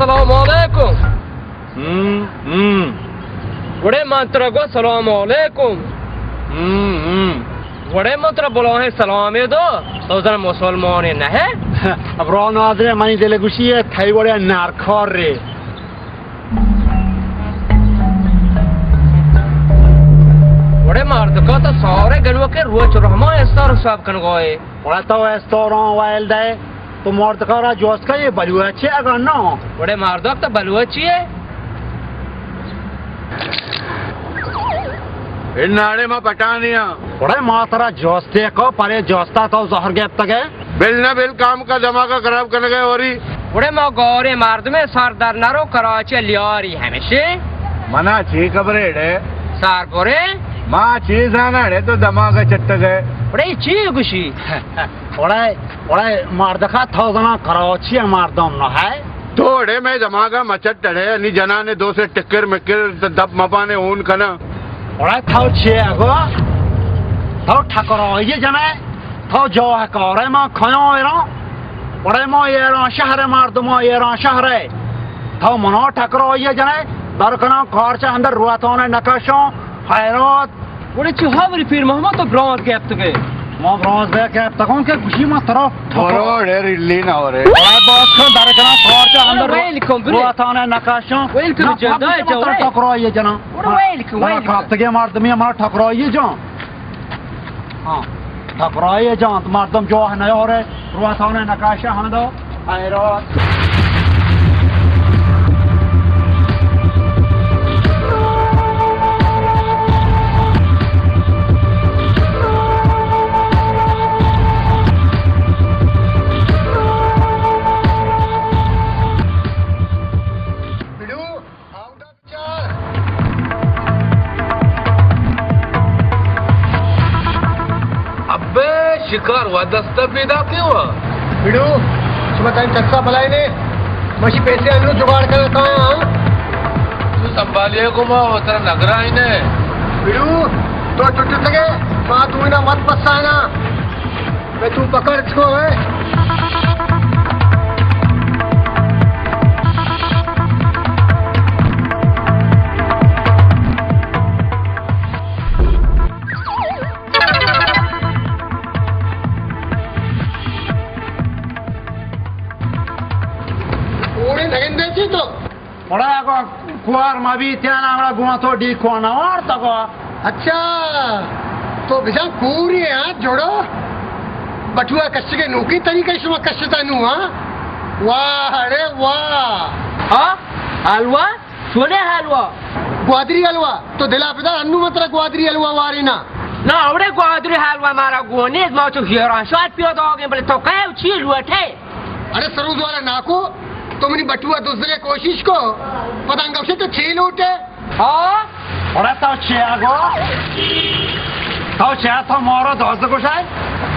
Assalamualaikum. बड़े मंत्र को सलाम अलैकुम. बड़े मंत्र बोलो है सलाम दो तो जरा मुसलमान न है. अब रोना आदरे मनी दिले गुशी है थाई बड़े नारखोर रे. बड़े मर्द को तो सारे गनवा के रोज रहमा इस्तार सब कन गए. बड़ा तो इस्तारों वाइल दे तो मर्द का रा जोश का ये बलुआ चे अगर ना. बड़े मर्द तो बलुआ चाहिए. इन नाड़े में पटानिया. बड़े मातरा जोस्ते को परे जोस्ता तो जहर गैप तक है. बिल न बिल काम का दिमाग खराब करने गए और ही. बड़े माँ गौरे मर्द में सरदार नरो कराचे लियारी हमेशे. मना ची कबरे डे. सार कोरे. माँ चीज आना है तो दिमाग चट्ट गए. बड़े चीज गुशी. बड़े मर्द का थोड़ा कराची मर्दम न है. थोड़े में दिमागा मचट टड़े नि जना ने दो से टिक्कर मिक्कर दब मपाने ऊन कना. बड़ा थाउ छे अगो थाउ ठाकरो ये जने थाउ जो है करे मां खयो एरो बड़े मो ये रो शहर मार दमो ये रो शहर थाउ मनो ठाकरो ये जने दरकना खर्च अंदर रुआतो ने नकाशो हैरत. बड़े चुहावरी फिर मोहम्मद तो ब्रॉन्ज के अब तक मो ब्रॉन्ज दे के तकों के खुशी मत तरो थोरो ढेर इल्ली ना हो रे. बड़ा बात को दरकना खर्च अंदर वेलकम रुआतो ने नकाशो वेलकम जदा जो ठाकरो ये जना वेलकम खात के मार दमी हमारा ठाकरो ये जो. हाँ ठाकरो ये जो मर्दम जो है नया और रुआतो ने नकाशा हन दो हैरत. शिकार हुआ दस्ता पैदा क्यों हुआ. बिडू सुबह टाइम चक्सा भलाई ने मशी पैसे अंदर जुगाड़ कर कहाँ. तू संभालिए को माँ उतना लग रहा है ने. बिडू तो टूट सके माँ तू ना मत पछताना. मैं तू पकड़ इसको है. बड़ा को कुआर मावी त्यान हमरा गुआ तो डी कोना और तको. अच्छा तो बिजा पूरी हाथ जोड़ो बटुआ कष्ट के नौकी तरीके से मैं कष्ट तानू. हाँ वाह अरे वाह. हाँ हलवा सोने हलवा ग्वादरी हलवा तो दिला पिता अन्नू मात्र ग्वादरी हलवा वारी ना ना आवड़े ग्वादरी हलवा मारा गोने माँ तो हियरा शायद पियो दोगे बोले तो क्या चीज हुआ थे. अरे सरू द्वारा नाको तुमने बटुआ दूसरे कोशिश को पतंग से तो छील उठे. हाँ बड़ा तो छे आगो तो छे तो मारो दोस्त को शायद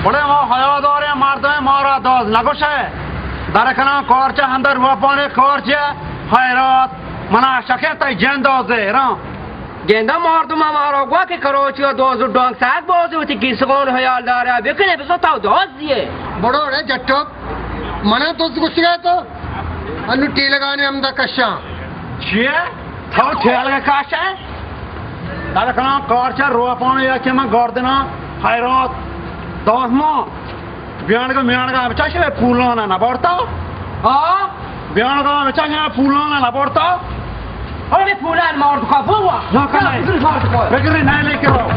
बड़े वो हया दौरे मारते हैं मारो दोस्त लगो शायद दरकना कोर्चा अंदर हुआ पाने कोर्चा हैरत मना शके तो जैन दोस्त है रा. गेंदा मार तो मारो गुआ के करोची और दोस्त डोंग साथ बोझ होती किसकों हयाल दार है बिकने पे सोता दोस्त दिए. बड़ो रे जट्टो मना दोस्त को सिखाया तो अनु टी लगाने हम दा कशा. छे तो छे लगे काशा दरकना कोर्चा रुआ पाने या के मैं गौर देना हैरत दोस्त मो बियान का बच्चा से फूलना ना पड़ता. हाँ बियान का बच्चा से फूलना ना पड़ता. अरे फूलन मार तो का बुआ ना करना बेकरी नहीं लेके आओ.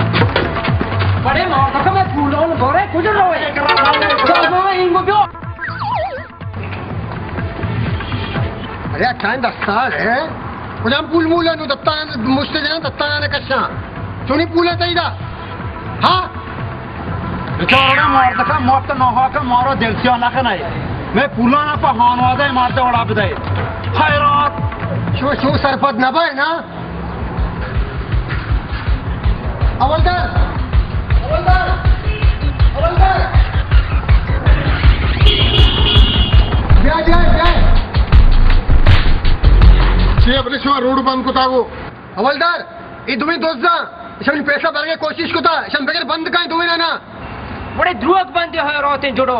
बड़े मार तो मैं फूलन बोले कुछ ना हो तो मैं इनको क्यों. अरे अच्छा दस्ता है मुझे हम पुल मूला नु दत्ता मुझसे जाना दत्ता ने कशा सुनी पुला तई दा. हाँ बेचारा मार तक मौत न हो का मारो दिल से ना का नहीं मैं पुला ना पर हान वादे मारते बड़ा बदे हैरत. शो शो सरपद ना भाई ना अवलदार अवलदार अवलदार जाए जाए जाए छे अपने शो रोड बंद को तागो. हवलदार ये तुम्हें दोस्त दा शम पैसा भरने कोशिश को था शम बगैर बंद का तुम्हें ना बड़े ध्रुवक बंदे हो रोते जोड़ो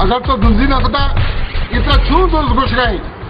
अगर तो दूसरी ना पता इतना क्यों दोस्त घुस गए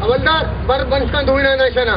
हवलदार बर बनस्तान धोई ना निशाना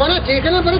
मना चेकना पर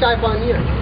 चाय पानी है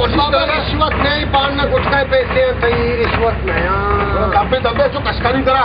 कोशिश बाबा कर रिश्वत नहीं पालना गुटखा पैसे हैं तई रिश्वत नहीं दबे दबे जो कशकानी करा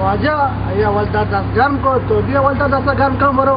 वाजा ये हवलदार दस गरम को तो भी हवलदार दस गरम का मरो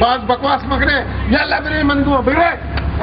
बस बकवास मकने या लबरे मंदू बिगड़े